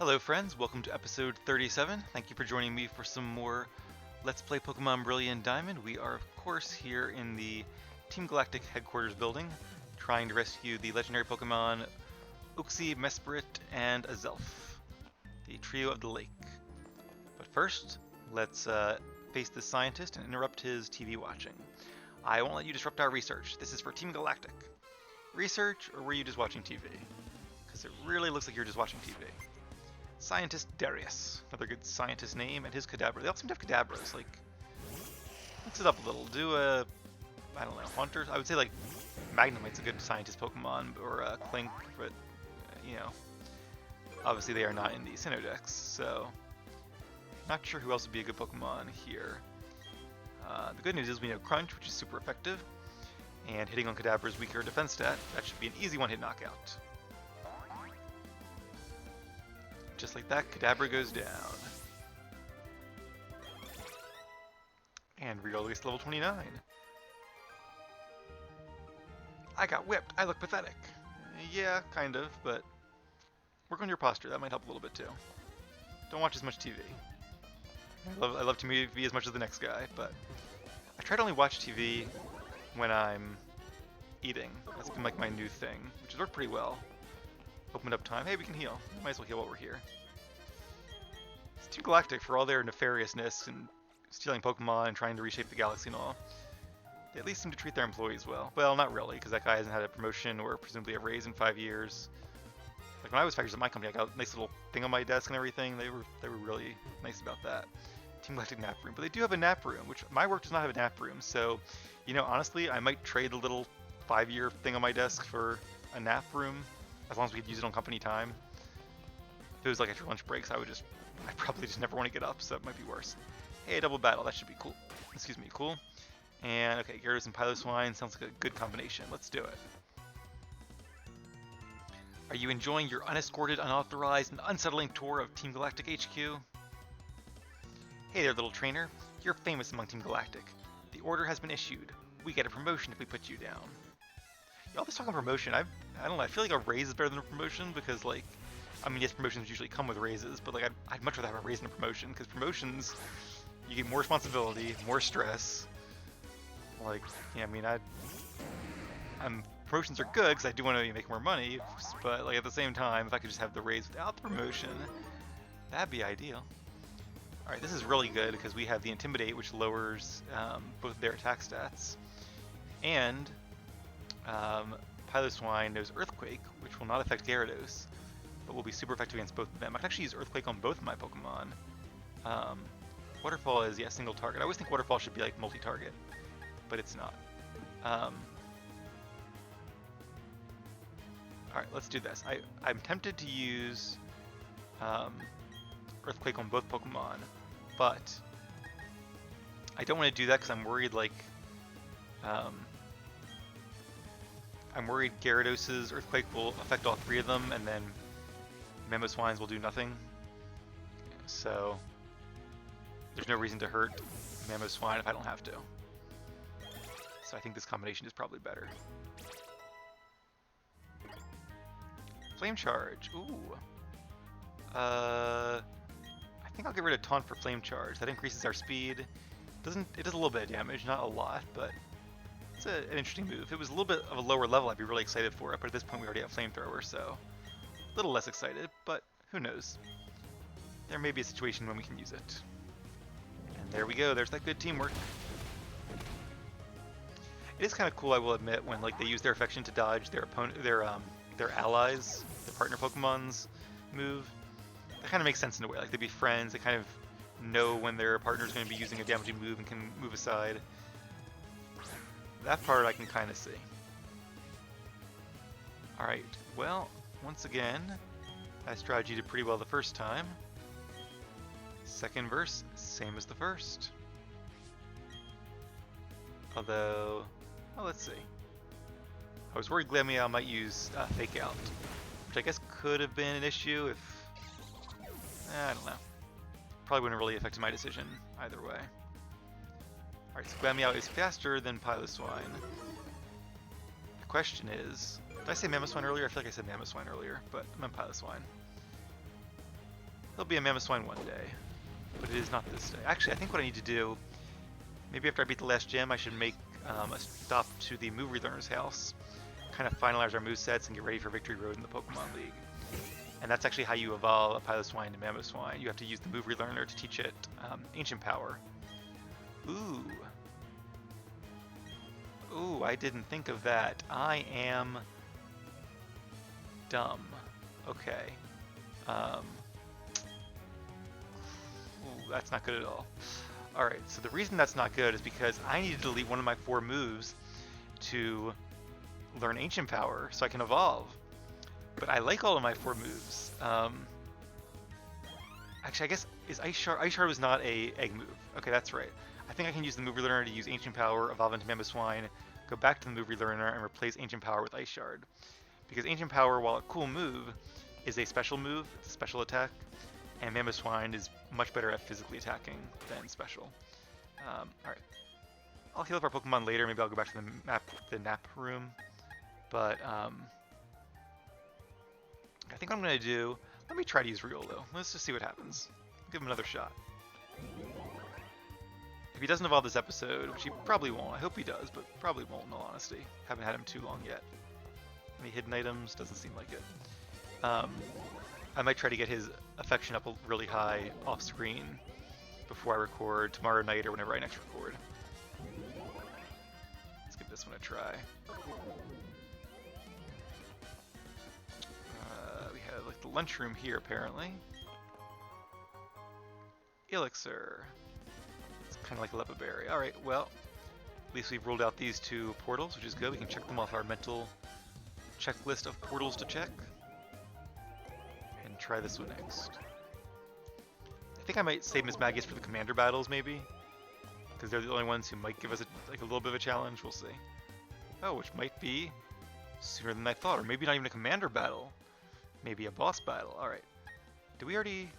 Hello friends, welcome to episode 37. Thank you for joining me for some more Let's Play Pokemon Brilliant Diamond. We are of course here in the Team Galactic headquarters building, trying to rescue the legendary Pokemon Uxie, Mesprit, and Azelf, the trio of the lake. But first, let's face the scientist and interrupt his TV watching. I won't let you disrupt our research. This is for Team Galactic. Research, or were you just watching TV? Because it really looks like you're just watching TV. Scientist Darius, another good scientist name, and his Kadabra. They all seem to have Kadabras, like, mix it up a little. Do a, I don't know, Hunter? I would say, like, Magnemite's a good scientist Pokemon, or Clink, but, you know, obviously they are not in the Sinnoh decks, so not sure who else would be a good Pokemon here. The good news is we know Crunch, which is super effective, and hitting on Kadabra's weaker defense stat, that should be an easy one-hit knockout. Just like that, Kadabra goes down. And Real Least level 29. I got whipped. I look pathetic. Yeah, kind of, but work on your posture. That might help a little bit too. Don't watch as much TV. I love TV as much as the next guy, but I try to only watch TV when I'm eating. That's been like my new thing, which has worked pretty well. Opened up time. Hey, we can heal. Might as well heal while we're here. It's Team Galactic, for all their nefariousness and stealing Pokemon and trying to reshape the galaxy and all, they at least seem to treat their employees well. Well, not really, because that guy hasn't had a promotion or presumably a raise in 5 years. Like when I was factors at my company, I got a nice little thing on my desk and everything. They were really nice about that. Team Galactic nap room, but they do have a nap room, which my work does not have a nap room. So, you know, honestly, I might trade the little 5-year thing on my desk for a nap room, as long as we could use it on company time. If it was like after lunch breaks, I'd probably just never want to get up, so it might be worse. Hey, double battle, that should be cool. Excuse me, cool. And okay, Gyarados and Piloswine sounds like a good combination. Let's do it. Are you enjoying your unescorted, unauthorized, and unsettling tour of Team Galactic HQ? Hey there, little trainer. You're famous among Team Galactic. The order has been issued. We get a promotion if we put you down. You always talk about promotion. I don't know. I feel like a raise is better than a promotion because, like, I mean, yes, promotions usually come with raises, but like, I'd much rather have a raise than a promotion because promotions, you get more responsibility, more stress. Like, yeah, I mean, promotions are good because I do want to make more money, but like at the same time, if I could just have the raise without the promotion, that'd be ideal. All right, this is really good because we have the Intimidate, which lowers both their attack stats, and Piloswine knows Earthquake, which will not affect Gyarados, but will be super effective against both of them. I can actually use Earthquake on both of my Pokemon. Waterfall is, yeah, single target. I always think Waterfall should be like multi-target, but it's not. Alright, let's do this. I'm tempted to use Earthquake on both Pokemon, but I don't want to do that because I'm worried, like, I'm worried Gyarados' Earthquake will affect all 3 of them, and then Mamoswine's will do nothing. So there's no reason to hurt Mamoswine if I don't have to. So I think this combination is probably better. Flame Charge. Ooh. I think I'll get rid of Taunt for Flame Charge. That increases our speed. It does a little bit of damage, not a lot, but it's an interesting move. If it was a little bit of a lower level, I'd be really excited for it, but at this point we already have Flamethrower, so a little less excited, but who knows. There may be a situation when we can use it. And there we go, there's that good teamwork. It is kind of cool, I will admit, when like they use their affection to dodge their opponent, their allies, their partner Pokemon's move. That kind of makes sense in a way. Like, they'd be friends, they kind of know when their partner's going to be using a damaging move and can move aside. That part I can kind of see. Alright, well, once again, that strategy did pretty well the first time. Second verse, same as the first. Although, well, let's see. I was worried Glameow might use Fake Out, which I guess could have been an issue if... I don't know. Probably wouldn't have really affected my decision either way. Alright, so Glameow is faster than Piloswine. The question is, did I say Mamoswine earlier? I feel like I said Mamoswine earlier, but I meant Piloswine. He'll be a Mamoswine one day, but it is not this day. Actually, I think what I need to do, maybe after I beat the last gym, I should make a stop to the move relearner's house, kind of finalize our movesets and get ready for Victory Road in the Pokemon League. And that's actually how you evolve a Piloswine to Mamoswine. You have to use the move relearner to teach it Ancient Power. Ooh. Ooh, I didn't think of that. I am dumb. Okay. Ooh, that's not good at all. Alright, so the reason that's not good is because I need to delete one of my 4 moves to learn Ancient Power so I can evolve. But I like all of my 4 moves. Actually, I guess, is Ice Shard? Ice Shard was not a egg move. Okay, that's right. I think I can use the move relearner to use Ancient Power, evolve into Mamoswine, go back to the move relearner, and replace Ancient Power with Ice Shard. Because Ancient Power, while a cool move, is a special move, it's a special attack, and Mamoswine is much better at physically attacking than special. Alright. I'll heal up our Pokemon later, maybe I'll go back to the nap room. But, I think what I'm going to do, let me try to use Riolo. Let's just see what happens. Give him another shot. If he doesn't evolve this episode, which he probably won't, I hope he does, but probably won't in all honesty. Haven't had him too long yet. Any hidden items? Doesn't seem like it. I might try to get his affection up really high off screen before I record tomorrow night or whenever I next record. Let's give this one a try. We have like the lunchroom here apparently. Elixir. It's kind of like a Lepaberry. Alright, well, at least we've ruled out these 2 portals, which is good. We can check them off our mental checklist of portals to check. And try this one next. I think I might save Miss Magius for the commander battles, maybe. Because they're the only ones who might give us a little bit of a challenge. We'll see. Oh, which might be sooner than I thought. Or maybe not even a commander battle. Maybe a boss battle. Alright. Did we already...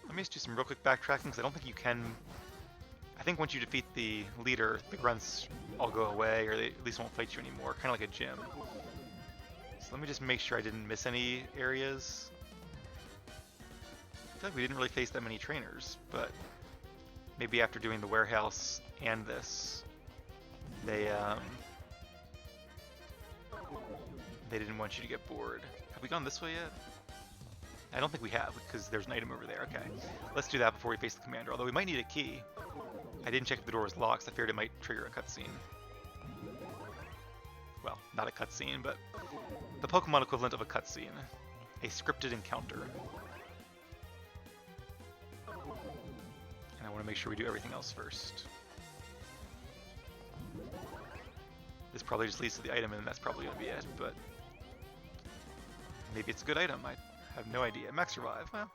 Let me just do some real quick backtracking, because I don't think you can... I think once you defeat the leader, the grunts all go away, or they at least won't fight you anymore. Kind of like a gym. So let me just make sure I didn't miss any areas. I feel like we didn't really face that many trainers, but maybe after doing the warehouse and this, they didn't want you to get bored. Have we gone this way yet? I don't think we have, because there's an item over there. Okay, let's do that before we face the commander, although we might need a key. I didn't check if the door was locked, so I feared it might trigger a cutscene. Well, not a cutscene, but the Pokemon equivalent of a cutscene. A scripted encounter. And I want to make sure we do everything else first. This probably just leads to the item, and that's probably going to be it, but maybe it's a good item. I have no idea. Max Revive, well,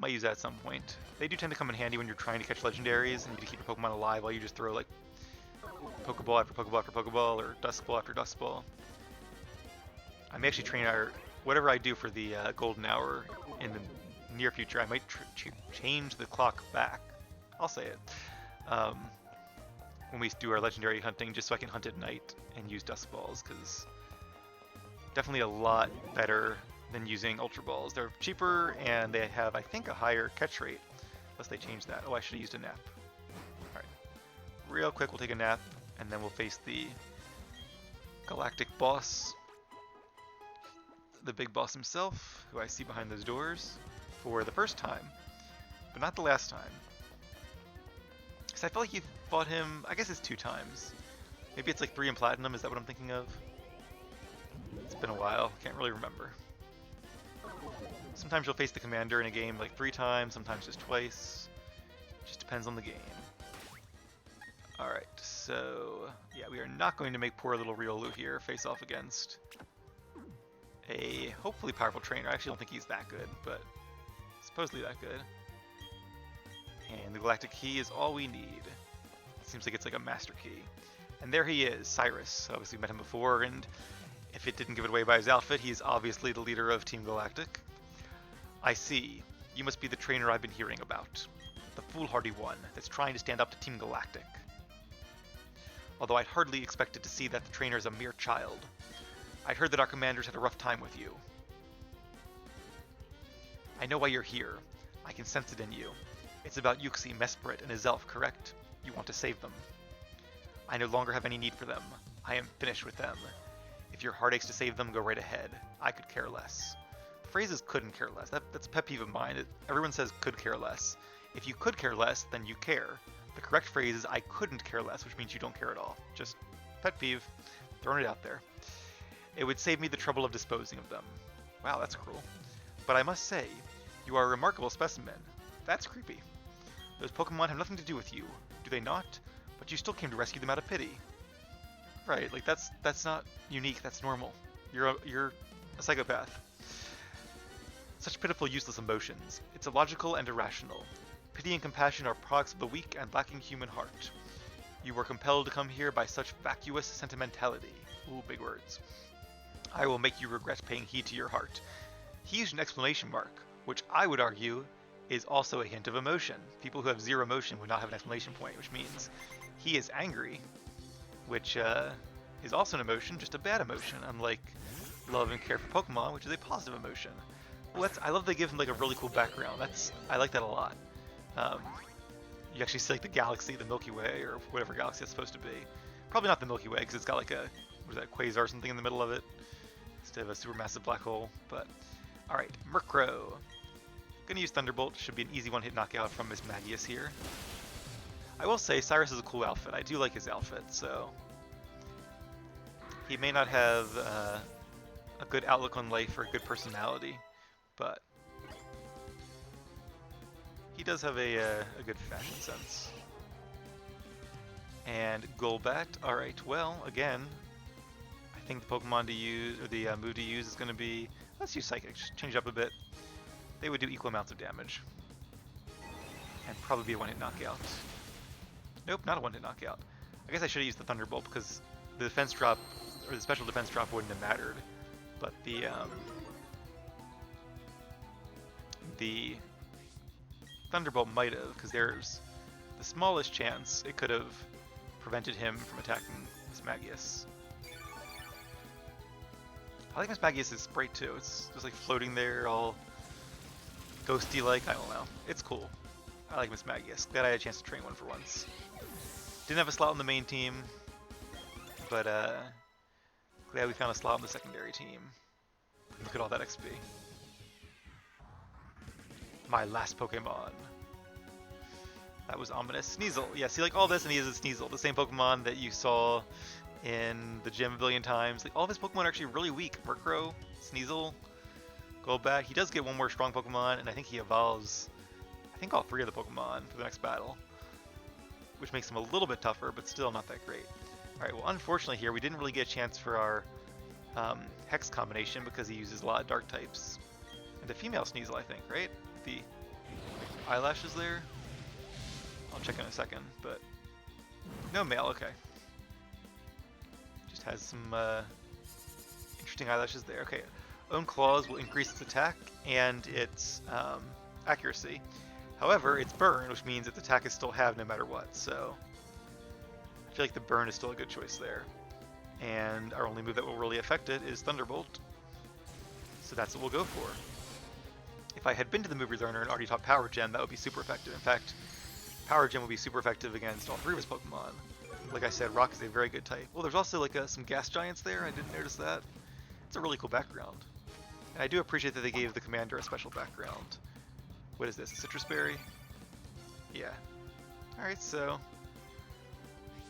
might use that at some point. They do tend to come in handy when you're trying to catch legendaries and you need to keep your Pokemon alive while you just throw like Pokeball after Pokeball after Pokeball or Dusk Ball after Dusk Ball. I may actually train our whatever I do for the golden hour in the near future. I might change the clock back. I'll say it. When we do our legendary hunting, just so I can hunt at night and use Dusk Balls, because definitely a lot better than using Ultra Balls. They're cheaper and they have, I think, a higher catch rate, unless they change that. Oh, I should have used a nap. Alright, real quick we'll take a nap and then we'll face the Galactic boss, the big boss himself, who I see behind those doors for the first time, but not the last time. Because I feel like you fought him, I guess it's 2 times. Maybe it's like 3 in Platinum, is that what I'm thinking of? It's been a while, can't really remember. Sometimes you'll face the commander in a game like 3 times, sometimes just twice. Just depends on the game. Alright, so yeah, we are not going to make poor little Riolu here face off against a hopefully powerful trainer. I actually don't think he's that good, but supposedly that good. And the Galactic Key is all we need. It seems like it's like a master key. And there he is, Cyrus. Obviously met him before, and if it didn't give it away by his outfit, he's obviously the leader of Team Galactic. I see. You must be the trainer I've been hearing about. The foolhardy one that's trying to stand up to Team Galactic. Although I'd hardly expected to see that the trainer is a mere child. I'd heard that our commanders had a rough time with you. I know why you're here. I can sense it in you. It's about Yuxi, Mesprit, and his elf, correct? You want to save them. I no longer have any need for them. I am finished with them. If your heart aches to save them, go right ahead. I could care less. The phrase is couldn't care less. That's a pet peeve of mine. Everyone says could care less. If you could care less, then you care. The correct phrase is I couldn't care less, which means you don't care at all. Just pet peeve. Throwing it out there. It would save me the trouble of disposing of them. Wow, that's cruel. But I must say, you are a remarkable specimen. That's creepy. Those Pokemon have nothing to do with you, do they not? But you still came to rescue them out of pity. Right, like that's not unique, that's normal. You're a psychopath. Such pitiful, useless emotions. It's illogical and irrational. Pity and compassion are products of the weak and lacking human heart. You were compelled to come here by such vacuous sentimentality. Ooh, big words. I will make you regret paying heed to your heart. He used an exclamation mark, which I would argue is also a hint of emotion. People who have zero emotion would not have an exclamation point, which means he is angry, which is also an emotion, just a bad emotion, unlike love and care for Pokemon, which is a positive emotion. Well, I love they give him like a really cool background. I like that a lot. You actually see like the galaxy, the Milky Way, or whatever galaxy it's supposed to be. Probably not the Milky Way, because it's got like a, what is that, quasar or something in the middle of it, instead of a supermassive black hole. But alright, Murkrow. Gonna use Thunderbolt, should be an easy one-hit knockout from Miss Magius here. I will say, Cyrus is a cool outfit. I do like his outfit, so... He may not have a good outlook on life or a good personality, but... he does have a good fashion sense. And Golbat, alright, well, again, I think the Pokemon to use, or the move to use is going to be... Let's use Psychic, just change it up a bit. They would do equal amounts of damage. And probably be a one-hit knockout. Nope, not a one-hit knockout. I guess I should have used the Thunderbolt because the defense drop, or the special defense drop wouldn't have mattered. But the Thunderbolt might have, because there's the smallest chance it could have prevented him from attacking Miss Magius. I like Miss Magius' sprite too. It's just like floating there, all ghosty-like. I don't know. It's cool. I like Miss Magius. Glad I had a chance to train one for once. Didn't have a slot on the main team, but glad we found a slot on the secondary team. Look at all that XP. My last Pokemon. That was ominous. Sneasel. Yeah, see, like all this, and he is a Sneasel, the same Pokemon that you saw in the gym a billion times. Like all of his Pokemon are actually really weak. Murkrow, Sneasel, Golbat. He does get one more strong Pokemon, and I think he evolves, I think all three of the Pokemon for the next battle, which makes him a little bit tougher, but still not that great. Alright, well unfortunately here, we didn't really get a chance for our Hex combination because he uses a lot of Dark types. And the female Sneasel, I think, right? The eyelashes there? I'll check in a second, but no male, okay. Just has some interesting eyelashes there. Okay, Own Claws will increase its attack and its accuracy. However, it's Burn, which means its attack is still halved no matter what, so I feel like the Burn is still a good choice there. And our only move that will really affect it is Thunderbolt, so that's what we'll go for. If I had been to the movie learner and already taught Power Gem, that would be super effective. In fact, Power Gem would be super effective against all three of his Pokemon. Like I said, Rock is a very good type. Well, there's also like some Gas Giants there. I didn't notice that. It's a really cool background. And I do appreciate that they gave the commander a special background. What is this, a Citrus Berry? Yeah. Alright, so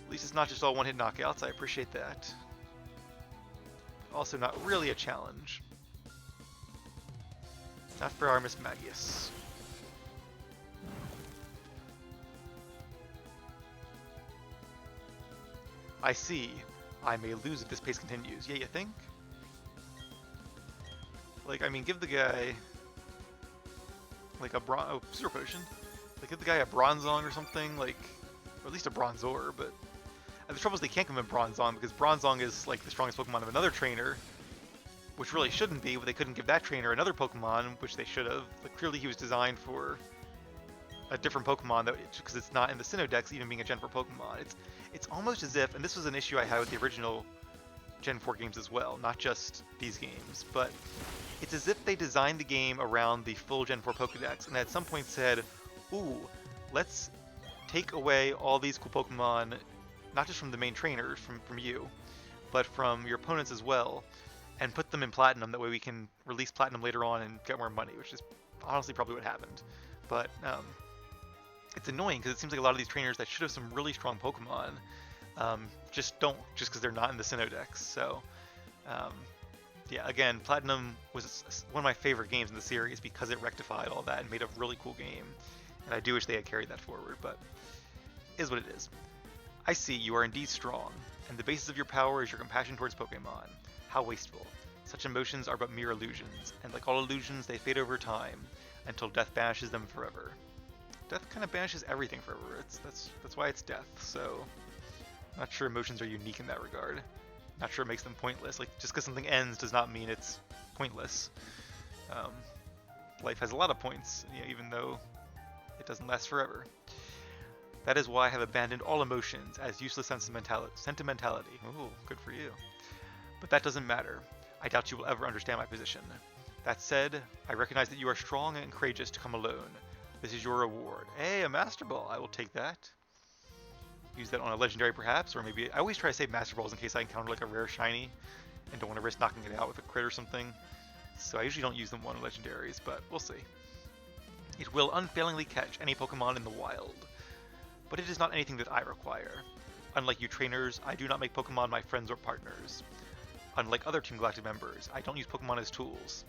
at least it's not just all one-hit knockouts. I appreciate that. Also not really a challenge. Not for our Miss Magius. I see. I may lose if this pace continues. Yeah, you think? Like, I mean, give the guy like a Super Potion. Like, give the guy a Bronzong or something, like, or at least a Bronzor, but the trouble is they can't give him a Bronzong because Bronzong is like the strongest Pokemon of another trainer, which really shouldn't be, but they couldn't give that trainer another Pokemon, which they should have. But clearly he was designed for a different Pokemon, because it's not in the Sinnoh decks, even being a Gen 4 Pokemon. It's almost as if, and this was an issue I had with the original Gen 4 games as well, not just these games, but It's as if they designed the game around the full Gen 4 Pokedex and at some point said, ooh, let's take away all these cool Pokemon, not just from the main trainers, from you, but from your opponents as well, and put them in Platinum. That way we can release Platinum later on and get more money, which is honestly probably what happened. But it's annoying because it seems like a lot of these trainers that should have some really strong Pokemon just don't, just because they're not in the Sinnoh decks. So yeah, again, Platinum was one of my favorite games in the series because it rectified all that and made a really cool game. And I do wish they had carried that forward, but it is what it is. I see you are indeed strong, and the basis of your power is your compassion towards Pokemon. How wasteful. Such emotions are but mere illusions, and like all illusions, they fade over time, until death banishes them forever. Death kind of banishes everything forever. That's why it's death, so I'm not sure emotions are unique in that regard. Not sure it makes them pointless. Like, just because something ends does not mean it's pointless. Life has a lot of points, you know, even though it doesn't last forever. That is why I have abandoned all emotions as useless sentimentality. Ooh, good for you. But that doesn't matter. I doubt you will ever understand my position. That said, I recognize that you are strong and courageous to come alone. This is your reward. Hey, a Master Ball. I will take that. Use that on a legendary perhaps, or maybe I always try to save Master Balls in case I encounter like a rare shiny and don't want to risk knocking it out with a crit or something. So I usually don't use them on legendaries, but we'll see. It will unfailingly catch any Pokemon in the wild, but it is not anything that I require. Unlike you trainers, I do not make Pokemon my friends or partners. Unlike other Team Galactic members, I don't use Pokemon as tools.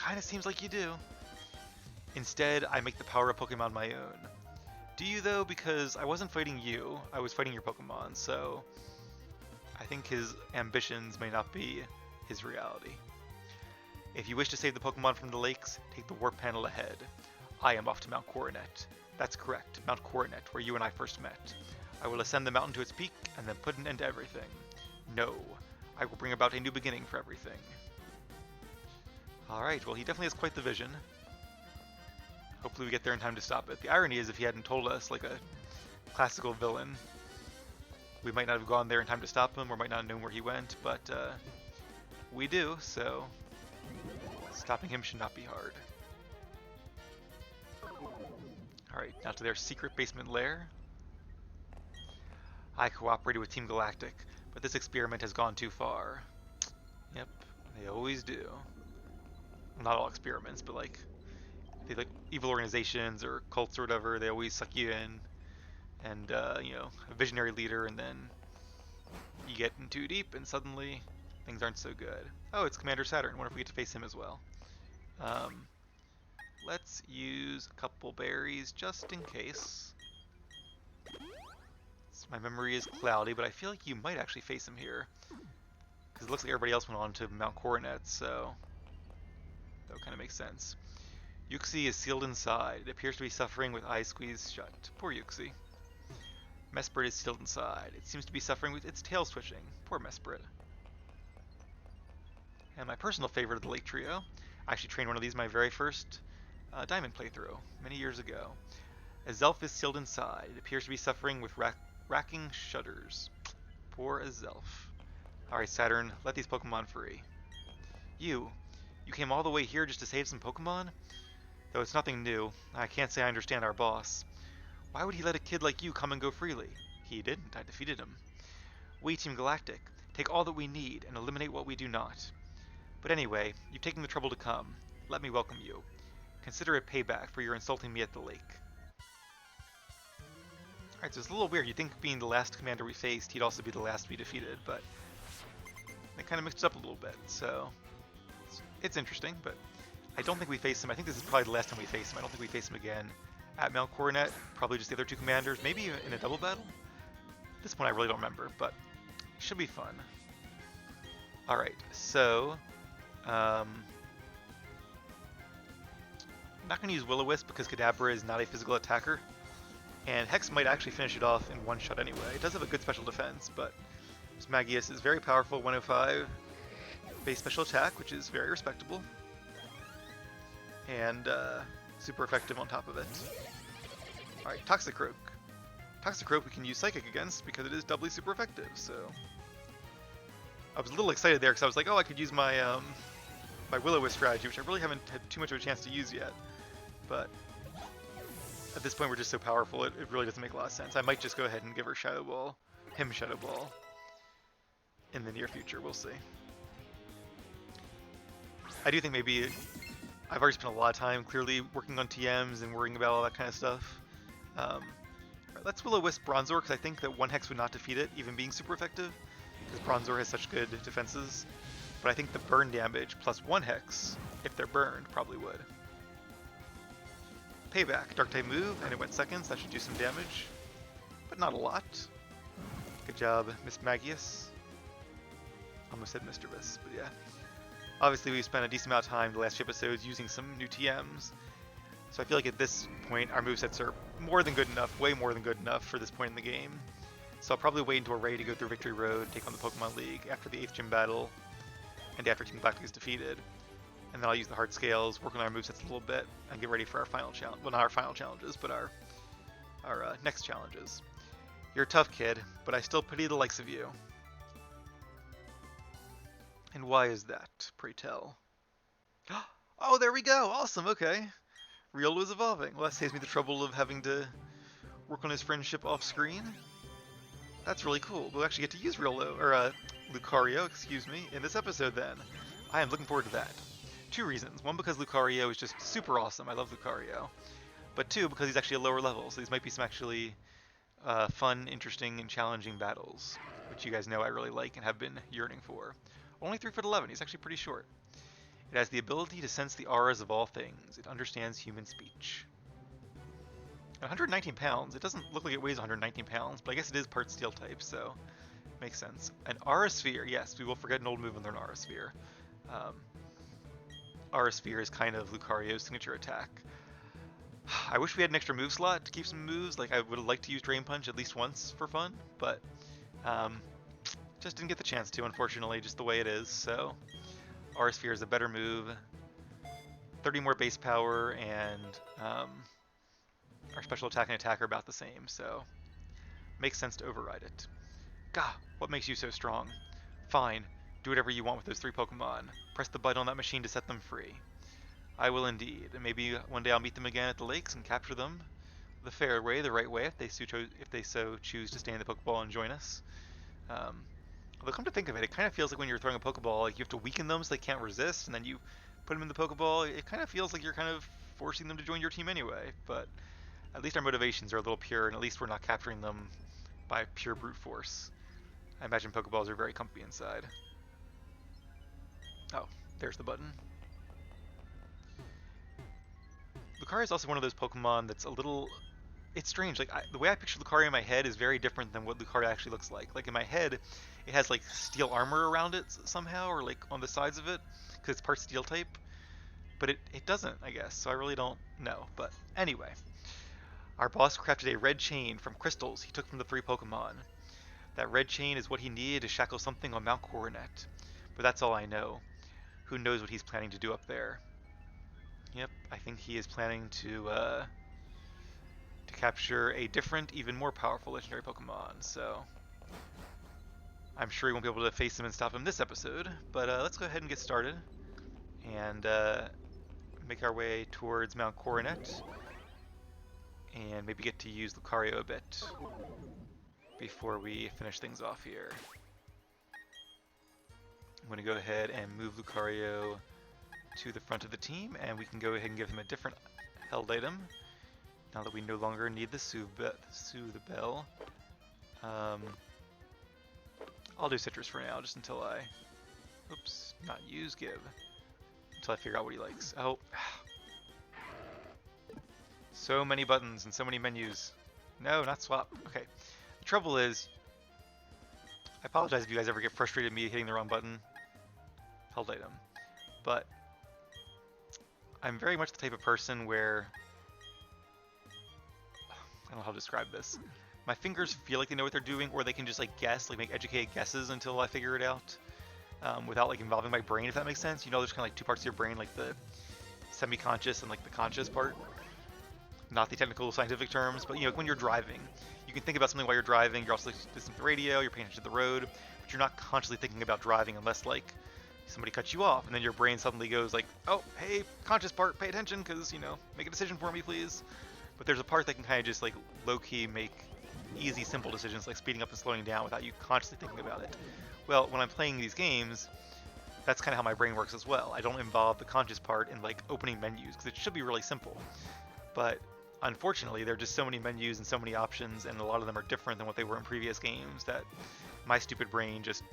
Kinda seems like you do. Instead, I make the power of Pokemon my own. Do you though? Because I wasn't fighting you, I was fighting your Pokemon, so I think his ambitions may not be his reality. If you wish to save the Pokemon from the lakes, take the warp panel ahead. I am off to Mount Coronet. That's correct, Mount Coronet, where you and I first met. I will ascend the mountain to its peak, and then put an end to everything. No, I will bring about a new beginning for everything. Alright, well he definitely has quite the vision. Hopefully we get there in time to stop it. The irony is if he hadn't told us, like a classical villain, we might not have gone there in time to stop him, or might not have known where he went, but we do, so stopping him should not be hard. Alright, now to their secret basement lair. I cooperated with Team Galactic, but this experiment has gone too far. Yep, they always do. Well, not all experiments, but like evil organizations or cults or whatever, they always suck you in, and you know, a visionary leader, and then you get in too deep, and suddenly things aren't so good. Oh, it's Commander Saturn. Wonder if we get to face him as well. Let's use a couple berries just in case. My memory is cloudy, but I feel like you might actually face him here, because it looks like everybody else went on to Mount Coronet, so that would kind of make sense. Yuxi is sealed inside. It appears to be suffering with eyes squeezed shut. Poor Yuxi. Mesprit is sealed inside. It seems to be suffering with its tail switching. Poor Mesprit. And my personal favorite of the Lake Trio. I actually trained one of these my very first Diamond playthrough, many years ago. Azelf is sealed inside. It appears to be suffering with racking shudders. Poor Azelf. Alright, Saturn, let these Pokemon free. You came all the way here just to save some Pokemon? Though it's nothing new, I can't say I understand our boss. Why would he let a kid like you come and go freely? He didn't, I defeated him. We, Team Galactic, take all that we need and eliminate what we do not. But anyway, you've taken the trouble to come. Let me welcome you. Consider it payback for your insulting me at the lake. Alright, so it's a little weird. You'd think being the last commander we faced, he'd also be the last to be defeated, but they kind of mixed up a little bit, so it's interesting, but I don't think we face him. I think this is probably the last time we face him. I don't think we face him again at Mount Coronet. Probably just the other two commanders, maybe in a double battle? At this point I really don't remember, but it should be fun. Alright, so I'm not going to use Will-O-Wisp because Kadabra is not a physical attacker, and Hex might actually finish it off in one shot anyway. It does have a good special defense, but Magius is very powerful, 105 base special attack, which is very respectable, and super effective on top of it. Alright, Toxicroak. Toxicroak we can use Psychic against because it is doubly super effective, so I was a little excited there because I was like, oh, I could use my my Will-O-Wisp strategy, which I really haven't had too much of a chance to use yet. But at this point, we're just so powerful, it really doesn't make a lot of sense. I might just go ahead and give her Shadow Ball, him Shadow Ball, in the near future. We'll see. I do think maybe I've already spent a lot of time clearly working on TMs and worrying about all that kind of stuff. Let's Will-O-Wisp Bronzor, because I think that 1 Hex would not defeat it, even being super effective, because Bronzor has such good defenses. But I think the burn damage plus 1 Hex, if they're burned, probably would. Payback, Dark type move, and it went seconds, that should do some damage. But not a lot. Good job, Miss Magius. Almost said Mr. Vis, but yeah. Obviously, we've spent a decent amount of time the last few episodes using some new TMs. So I feel like at this point, our movesets are more than good enough, way more than good enough for this point in the game. So I'll probably wait until we're ready to go through Victory Road, take on the Pokemon League after the 8th gym battle, and after Team Galactic is defeated. And then I'll use the hard scales, work on our movesets a little bit, and get ready for our final challenge. Well, not our final challenges, but our next challenges. You're a tough kid, but I still pity the likes of you. And why is that, pray tell? Oh, there we go! Awesome, okay. Riolu is evolving. Well, that saves me the trouble of having to work on his friendship off screen. That's really cool. We'll actually get to use Lucario, excuse me, in this episode then. I am looking forward to that. 2 reasons. 1, because Lucario is just super awesome. I love Lucario. But 2, because he's actually a lower level, so these might be some actually fun, interesting, and challenging battles, which you guys know I really like and have been yearning for. Only 3'11", he's actually pretty short. It has the ability to sense the auras of all things. It understands human speech. 119 pounds. It doesn't look like it weighs 119 pounds, but I guess it is part steel type, so makes sense. An Aura Sphere. Yes, we will forget an old move and learn Aura Sphere. Aura Sphere is kind of Lucario's signature attack. I wish we had an extra move slot to keep some moves. Like, I would have liked to use Drain Punch at least once for fun, but just didn't get the chance to, unfortunately, just the way it is. So Aura Sphere is a better move. 30 more base power, and our special attack and attack are about the same, so makes sense to override it. Gah, what makes you so strong? Fine, do whatever you want with those 3 Pokemon. Press the button on that machine to set them free. I will indeed, and maybe one day I'll meet them again at the lakes and capture them the fair way, the right way, if they so choose to stay in the Pokeball and join us. Although come to think of it, it kind of feels like when you're throwing a Pokeball, like you have to weaken them so they can't resist, and then you put them in the Pokeball. It kind of feels like you're kind of forcing them to join your team anyway, but at least our motivations are a little pure, and at least we're not capturing them by pure brute force. I imagine Pokeballs are very comfy inside. Oh, there's the button. Lucario is also one of those Pokemon that's a little... It's strange. Like the way I picture Lucario in my head is very different than what Lucario actually looks like. Like in my head, it has like steel armor around it somehow, or like on the sides of it, because it's part steel type. But it doesn't, I guess. So I really don't know. But anyway, our boss crafted a red chain from crystals he took from the 3 Pokemon. That red chain is what he needed to shackle something on Mount Coronet. But that's all I know. Who knows what he's planning to do up there? Yep, I think he is planning to capture a different, even more powerful legendary Pokemon, so I'm sure he won't be able to face him and stop him this episode, but let's go ahead and get started and make our way towards Mount Coronet and maybe get to use Lucario a bit before we finish things off here. I'm going to go ahead and move Lucario to the front of the team, and we can go ahead and give him a different held item now that we no longer need the Soothe Bell. I'll do Citrus for now, just until I... Oops, not use, give. Until I figure out what he likes. Oh. So many buttons and so many menus. No, not swap. Okay. The trouble is... I apologize if you guys ever get frustrated at me hitting the wrong button. Held item. But... I'm very much the type of person where... I don't know how to describe this. My fingers feel like they know what they're doing, or they can just like guess, like make educated guesses until I figure it out, without like involving my brain, if that makes sense. You know, there's kind of like 2 parts of your brain, like the semi-conscious and like the conscious part. Not the technical scientific terms, but you know, when you're driving, you can think about something while you're driving. You're also listening to the radio, you're paying attention to the road, but you're not consciously thinking about driving unless like somebody cuts you off, and then your brain suddenly goes like, oh, hey, conscious part, pay attention, because, make a decision for me, please. But there's a part that can kind of just, like, low-key make easy, simple decisions, like speeding up and slowing down without you consciously thinking about it. Well, when I'm playing these games, that's kind of how my brain works as well. I don't involve the conscious part in, like, opening menus, because it should be really simple. But unfortunately, there are just so many menus and so many options, and a lot of them are different than what they were in previous games, that my stupid brain just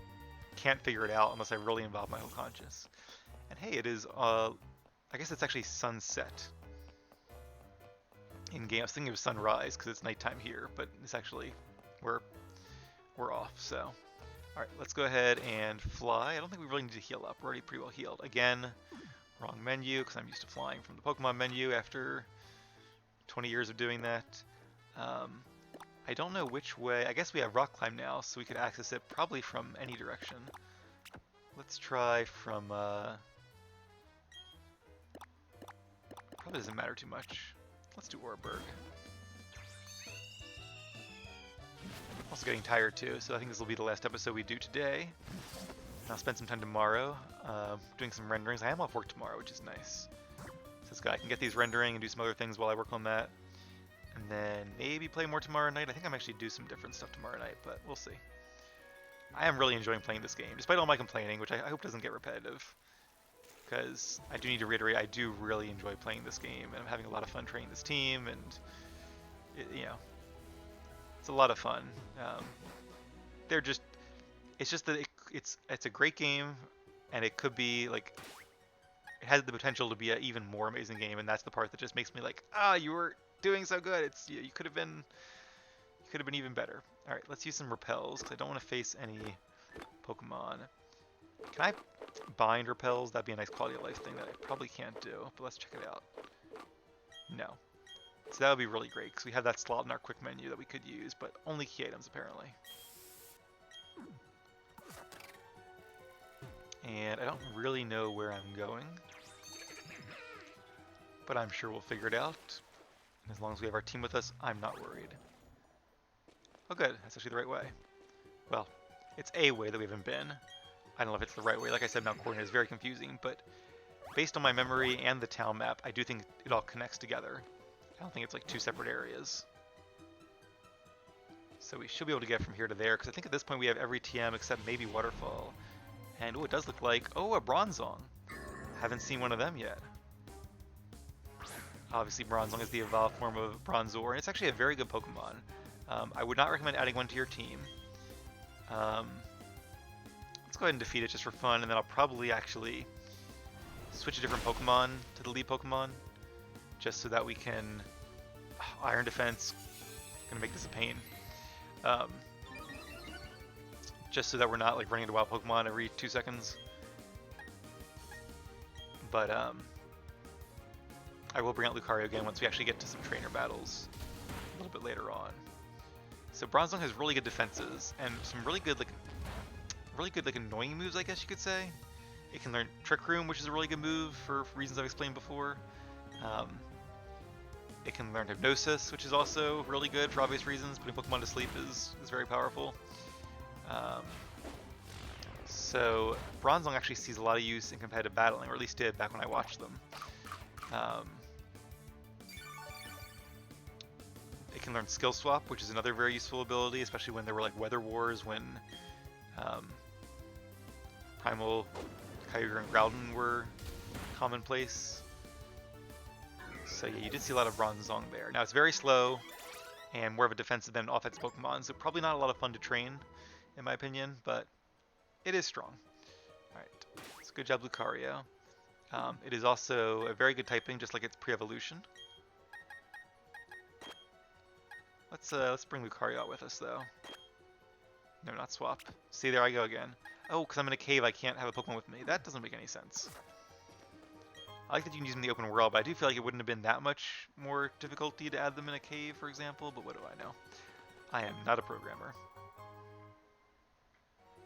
can't figure it out unless I really involve my whole conscious. And hey, it is, I guess it's actually sunset in game. I was thinking it was sunrise because it's nighttime here, but it's actually, we're off, so. Alright, let's go ahead and fly. I don't think we really need to heal up. We're already pretty well healed. Again, wrong menu, because I'm used to flying from the Pokemon menu after 20 years of doing that. I don't know which way. I guess we have rock climb now, so we could access it probably from any direction. Let's try from, probably doesn't matter too much. Let's do Oreburg. Also getting tired too, so I think this will be the last episode we do today. And I'll spend some time tomorrow doing some renderings. I am off work tomorrow, which is nice. So I can get these rendering and do some other things while I work on that. And then maybe play more tomorrow night. I think I'm actually do some different stuff tomorrow night, but we'll see. I am really enjoying playing this game, despite all my complaining, which I hope doesn't get repetitive. Because I do need to reiterate, I do really enjoy playing this game, and I'm having a lot of fun training this team, and it's a lot of fun. It's just that it's a great game, and it could be like, it has the potential to be an even more amazing game, and that's the part that just makes me like, you were doing so good. You could have been even better. All right, let's use some repels because I don't want to face any Pokemon. Can I bind repels? That'd be a nice quality of life thing that I probably can't do, but let's check it out. No. So that would be really great because we have that slot in our quick menu that we could use, but only key items apparently. And I don't really know where I'm going, but I'm sure we'll figure it out. And as long as we have our team with us, I'm not worried. Oh good, that's actually the right way. Well, it's a way that we haven't been. I don't know if it's the right way. Like I said, Mount Coordinate is very confusing, but based on my memory and the town map, I do think it all connects together. I don't think it's like two separate areas. So we should be able to get from here to there, because I think at this point we have every TM except maybe Waterfall. And oh, it does look like, a Bronzong. Haven't seen one of them yet. Obviously Bronzong is the evolved form of Bronzor, and it's actually a very good Pokemon. I would not recommend adding one to your team. Let's go ahead and defeat it just for fun, and then I'll probably actually switch a different Pokemon to the lead Pokemon, just so that we can... Iron Defense, gonna make this a pain. Just so that we're not like running into wild Pokemon every 2 seconds. But I will bring out Lucario again once we actually get to some trainer battles a little bit later on. So Bronzong has really good defenses and some really good like annoying moves, I guess you could say. It can learn Trick Room, which is a really good move for reasons I've explained before. It can learn Hypnosis, which is also really good for obvious reasons. Putting Pokemon to sleep is very powerful. So Bronzong actually sees a lot of use in competitive battling, or at least did back when I watched them. It can learn Skill Swap, which is another very useful ability, especially when there were like weather wars when Primal, Kyogre, and Groudon were commonplace. So yeah, you did see a lot of Bronzong there. Now it's very slow and more of a defensive than offensive Pokemon, so probably not a lot of fun to train, in my opinion, but it is strong. Alright, so good job Lucario. It is also a very good typing, just like its pre-evolution. Let's bring Lucario out with us, though. No, not swap. See, there I go again. Oh, because I'm in a cave, I can't have a Pokemon with me. That doesn't make any sense. I like that you can use them in the open world, but I do feel like it wouldn't have been that much more difficulty to add them in a cave, for example, but what do I know? I am not a programmer.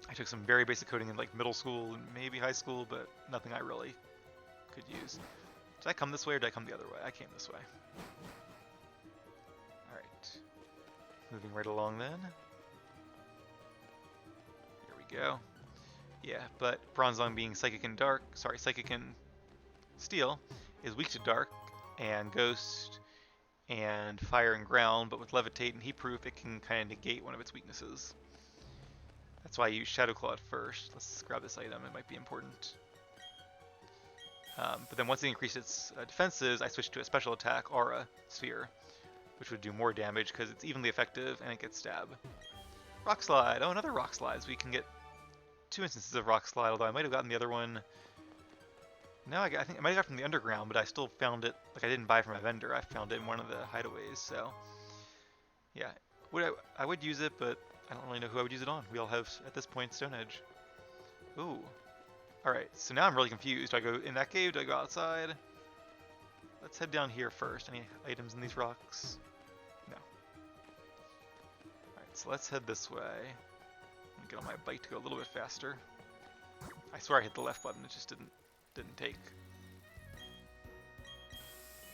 I took some very basic coding in like middle school and maybe high school, but nothing I really could use. Did I come this way or did I come the other way? I came this way. Alright. Moving right along then. Here we go. Yeah, but Bronzong being Psychic and Dark, sorry, Psychic and Steel, is weak to Dark and Ghost and Fire and Ground, but with Levitate and Heatproof, it can kind of negate one of its weaknesses. That's why I use Shadow Claw at first. Let's grab this item, it might be important. But then once it increases its defenses, I switch to a special attack, Aura Sphere, which would do more damage because it's evenly effective and it gets Stab. Rock Slide! Oh, another Rock Slide, so we can get 2 instances of Rock Slide, although I might have gotten the other one. No, I think I might have got from the underground, but I still found it, like I didn't buy it from a vendor, I found it in one of the hideaways, so. Yeah, I would use it, but I don't really know who I would use it on. We all have, at this point, Stone Edge. Ooh. Alright, so now I'm really confused. Do I go in that cave? Do I go outside? Let's head down here first. Any items in these rocks? No. Alright, so let's head this way. Get on my bike to go a little bit faster. I swear I hit the left button, it just didn't take.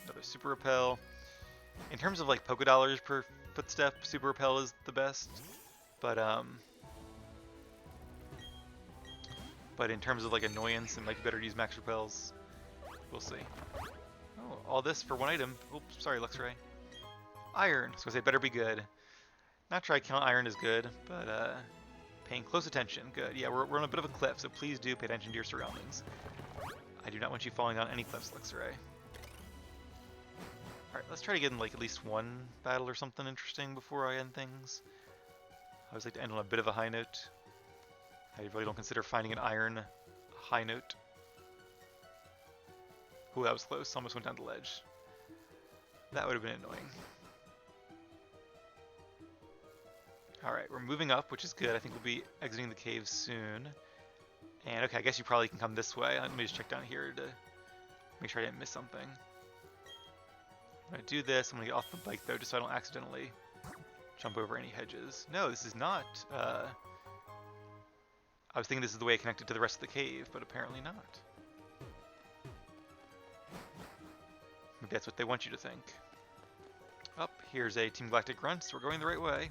Another Super Repel. In terms of like Poké Dollars per footstep, Super Repel is the best. But in terms of like annoyance, it might be better to use Max Repels. We'll see. Oh, all this for one item. Oops, sorry, Luxray. Iron. So I say better be good. Not sure I count iron as good, but paying close attention. Good. Yeah, we're on a bit of a cliff, so please do pay attention to your surroundings. I do not want you falling down any cliffs, Luxray. Alright, let's try to get in like at least one battle or something interesting before I end things. I always like to end on a bit of a high note. I really don't consider finding an iron a high note. Ooh, that was close. Almost went down the ledge. That would have been annoying. Alright, we're moving up, which is good. I think we'll be exiting the cave soon. And okay, I guess you probably can come this way. Let me just check down here to make sure I didn't miss something. I'm going to do this. I'm going to get off the bike though, just so I don't accidentally jump over any hedges. No, this is not... I was thinking this is the way it connected to the rest of the cave, but apparently not. Maybe that's what they want you to think. Up, here's a Team Galactic Grunts. We're going the right way.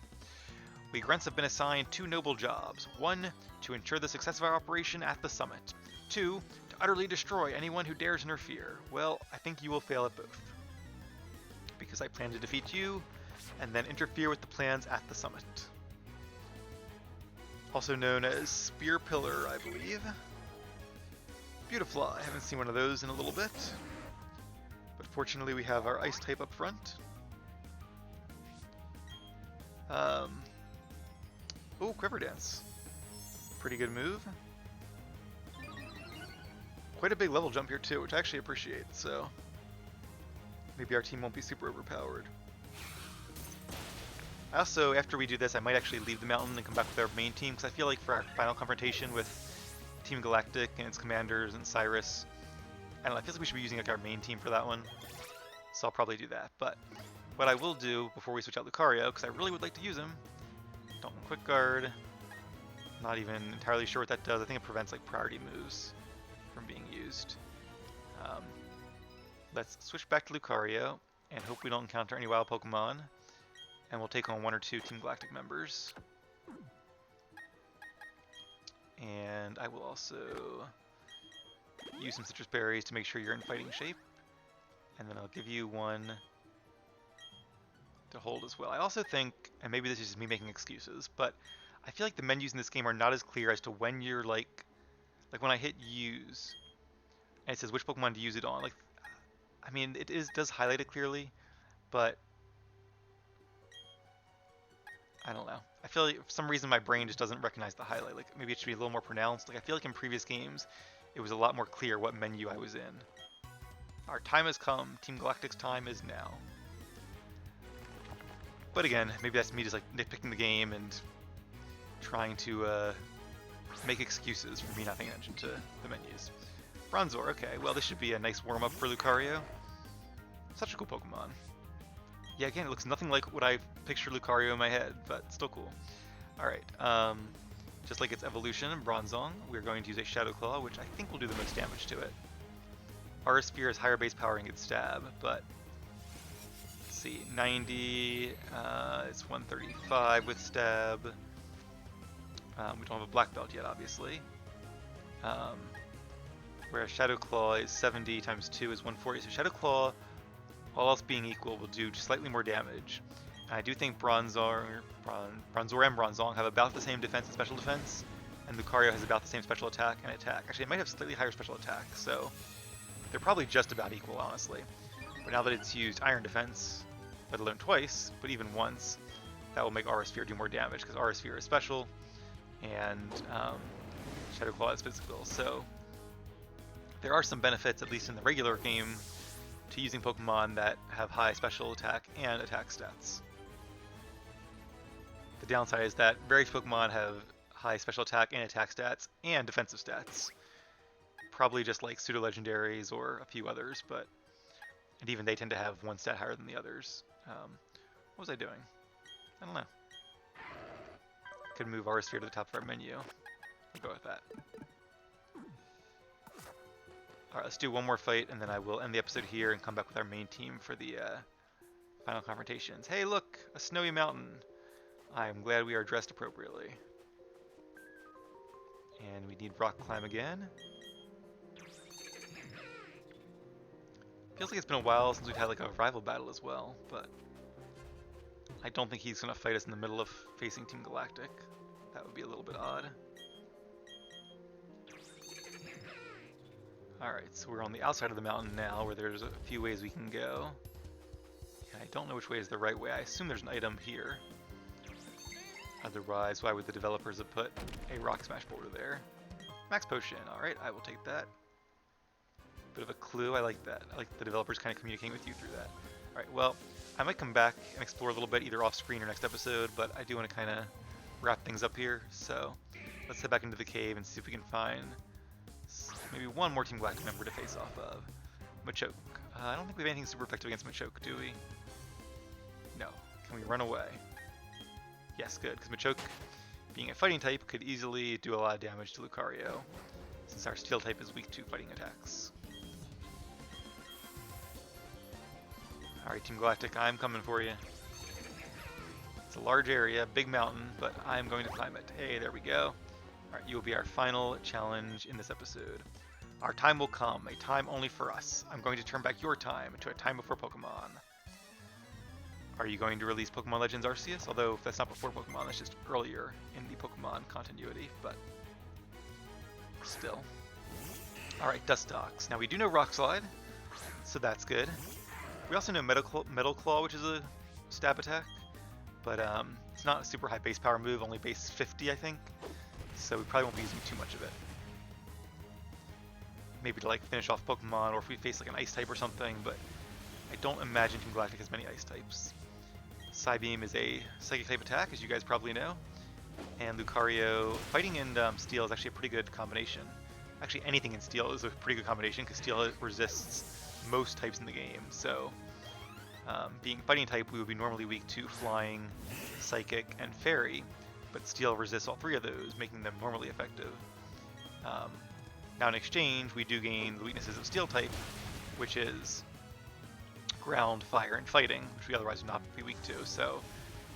We Grunts have been assigned 2 noble jobs. 1, to ensure the success of our operation at the summit. 2, to utterly destroy anyone who dares interfere. Well, I think you will fail at both. Because I plan to defeat you, and then interfere with the plans at the summit. Also known as Spear Pillar, I believe. Beautiful. I haven't seen one of those in a little bit. But fortunately we have our ice type up front. Oh, Quiver Dance. Pretty good move. Quite a big level jump here too, which I actually appreciate, so maybe our team won't be super overpowered. I also, after we do this, I might actually leave the mountain and come back with our main team, because I feel like for our final confrontation with Team Galactic and its commanders and Cyrus, I don't know, it feels like we should be using like our main team for that one. So I'll probably do that. But what I will do before we switch out Lucario, because I really would like to use him, don't quick guard. Not even entirely sure what that does. I think it prevents like priority moves from being used. Let's switch back to Lucario and hope we don't encounter any wild Pokemon. And we'll take on 1 or 2 Team Galactic members. And I will also use some citrus berries to make sure you're in fighting shape. And then I'll give you 1 to hold as well. I also think, and maybe this is just me making excuses, but I feel like the menus in this game are not as clear as to when you're like when I hit use, and it says which Pokemon to use it on. Like, I mean, it does highlight it clearly, but I don't know. I feel like for some reason my brain just doesn't recognize the highlight. Like maybe it should be a little more pronounced. Like I feel like in previous games, it was a lot more clear what menu I was in. Our time has come. Team Galactic's time is now. But again, maybe that's me just like nitpicking the game and trying to make excuses for me not paying attention to the menus. Bronzor, okay. Well, this should be a nice warm-up for Lucario. Such a cool Pokemon. Yeah, again, it looks nothing like what I pictured Lucario in my head, but still cool. Alright, just like its evolution in Bronzong, we're going to use a Shadow Claw, which I think will do the most damage to it. Aura Sphere has higher base power and gets stab, but let's see, 90, it's 135 with stab. We don't have a black belt yet, obviously. Whereas Shadow Claw is 70 times 2 is 140. So Shadow Claw, all else being equal, will do slightly more damage. And I do think Bronzor and Bronzong have about the same defense and special defense, and Lucario has about the same special attack and attack. Actually, it might have slightly higher special attack, so they're probably just about equal, honestly. But now that it's used Iron Defense, let alone twice, but even once, that will make Aura Sphere do more damage, because Aura Sphere is special, and Shadow Claw is physical. So there are some benefits, at least in the regular game, to using Pokemon that have high special attack and attack stats. The downside is that various Pokemon have high special attack and attack stats and defensive stats. Probably just like pseudo-legendaries or a few others, and even they tend to have one stat higher than the others. What was I doing? I don't know. Could move Aura Sphere to the top of our menu. We'll go with that. Alright, let's do one more fight, and then I will end the episode here and come back with our main team for the final confrontations. Hey, look! A snowy mountain! I am glad we are dressed appropriately. And we need rock climb again. Feels like it's been a while since we've had like a rival battle as well, but I don't think he's going to fight us in the middle of facing Team Galactic. That would be a little bit odd. Alright, so we're on the outside of the mountain now, where there's a few ways we can go. Yeah, I don't know which way is the right way. I assume there's an item here. Otherwise, why would the developers have put a Rock Smash boulder there? Max Potion, alright, I will take that. Bit of a clue, I like that. I like the developers kind of communicating with you through that. Alright, well, I might come back and explore a little bit, either off screen or next episode, but I do want to kind of wrap things up here, so let's head back into the cave and see if we can find maybe one more Team Galactic member to face off of. Machoke. I don't think we have anything super effective against Machoke, do we? No. Can we run away? Yes, good, because Machoke, being a fighting type, could easily do a lot of damage to Lucario, since our steel type is weak to fighting attacks. Alright, Team Galactic, I'm coming for you. It's a large area, big mountain, but I'm going to climb it. Hey, there we go. Alright, you will be our final challenge in this episode. Our time will come, a time only for us. I'm going to turn back your time to a time before Pokemon. Are you going to release Pokemon Legends Arceus? Although, if that's not before Pokemon, that's just earlier in the Pokemon continuity, but still. Alright, Dustox. Now, we do know Rock Slide, so that's good. We also know Metal Claw, which is a stab attack, but it's not a super high base power move, only base 50, I think. So we probably won't be using too much of it. Maybe to like finish off Pokemon, or if we face like an Ice type or something, but I don't imagine Team Galactic has many Ice types. Psybeam is a Psychic type attack, as you guys probably know, and Lucario fighting in Steel is actually a pretty good combination. Actually, anything in Steel is a pretty good combination, because Steel resists most types in the game, so being fighting type, we would be normally weak to Flying, Psychic, and Fairy, but Steel resists all three of those, making them normally effective. Now in exchange, we do gain the weaknesses of Steel type, which is Ground, Fire, and Fighting, which we otherwise would not be weak to, so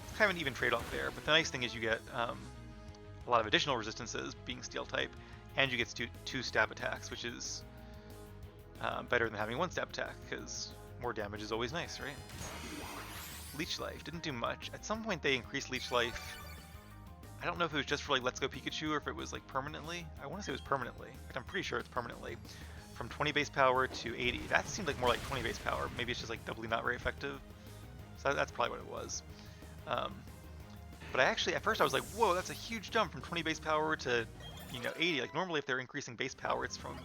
it's kind of an even trade-off there. But the nice thing is you get a lot of additional resistances, being Steel type, and you get two stab attacks, which is better than having one stab attack, because more damage is always nice, right? Leech Life didn't do much. At some point they increased Leech Life. I don't know if it was just for like Let's Go Pikachu or if it was like permanently. I want to say it was permanently. In fact, I'm pretty sure it's permanently. From 20 base power to 80. That seemed like more like 20 base power. Maybe it's just like doubly not very effective. So that's probably what it was. But I actually, at first I was like, whoa, that's a huge jump from 20 base power to, 80. Like normally if they're increasing base power, it's from,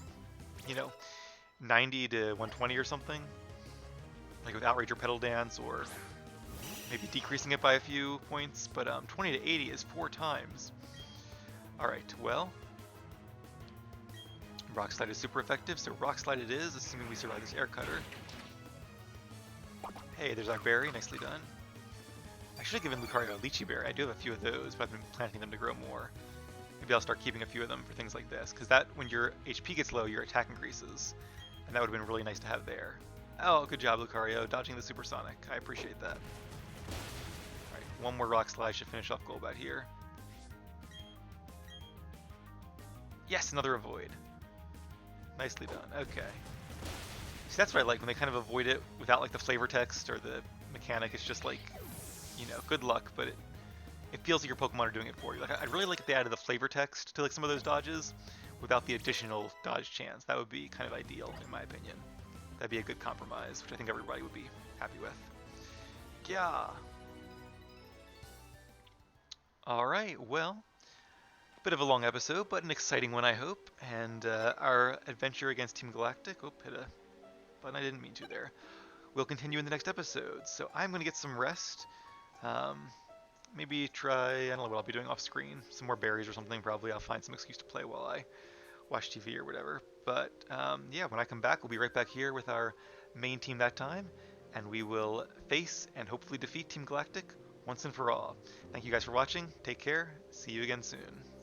90 to 120 or something. Like with Outrage or Petal Dance, or maybe decreasing it by a few points, but 20 to 80 is 4 times. Alright, well, Rock Slide is super effective, so Rock Slide it is, assuming we survive this Air Cutter. Hey, there's our berry, nicely done. I should have given Lucario a Lychee Berry. I do have a few of those, but I've been planting them to grow more. Maybe I'll start keeping a few of them for things like this, because that, when your HP gets low, your attack increases, and that would have been really nice to have there. Oh, good job, Lucario, dodging the Supersonic. I appreciate that. Alright, one more Rock Slide should finish off Golbat here. Yes, another avoid. Nicely done. Okay. See, that's what I like when they kind of avoid it without like the flavor text or the mechanic. It's just like, you know, good luck, but it feels like your Pokemon are doing it for you. Like I'd really like if they added the flavor text to like some of those dodges without the additional dodge chance. That would be kind of ideal in my opinion. That'd be a good compromise, which I think everybody would be happy with. Yeah. All right. Well, a bit of a long episode, but an exciting one, I hope. And our adventure against Team Galactic. Oh, hit a button I didn't mean to there. We'll continue in the next episode. So I'm going to get some rest. Um, maybe try, I don't know what I'll be doing off screen. Some more berries or something, probably. I'll find some excuse to play while I watch TV or whatever. But yeah, when I come back, we'll be right back here with our main team that time. And we will face and hopefully defeat Team Galactic once and for all. Thank you guys for watching. Take care. See you again soon.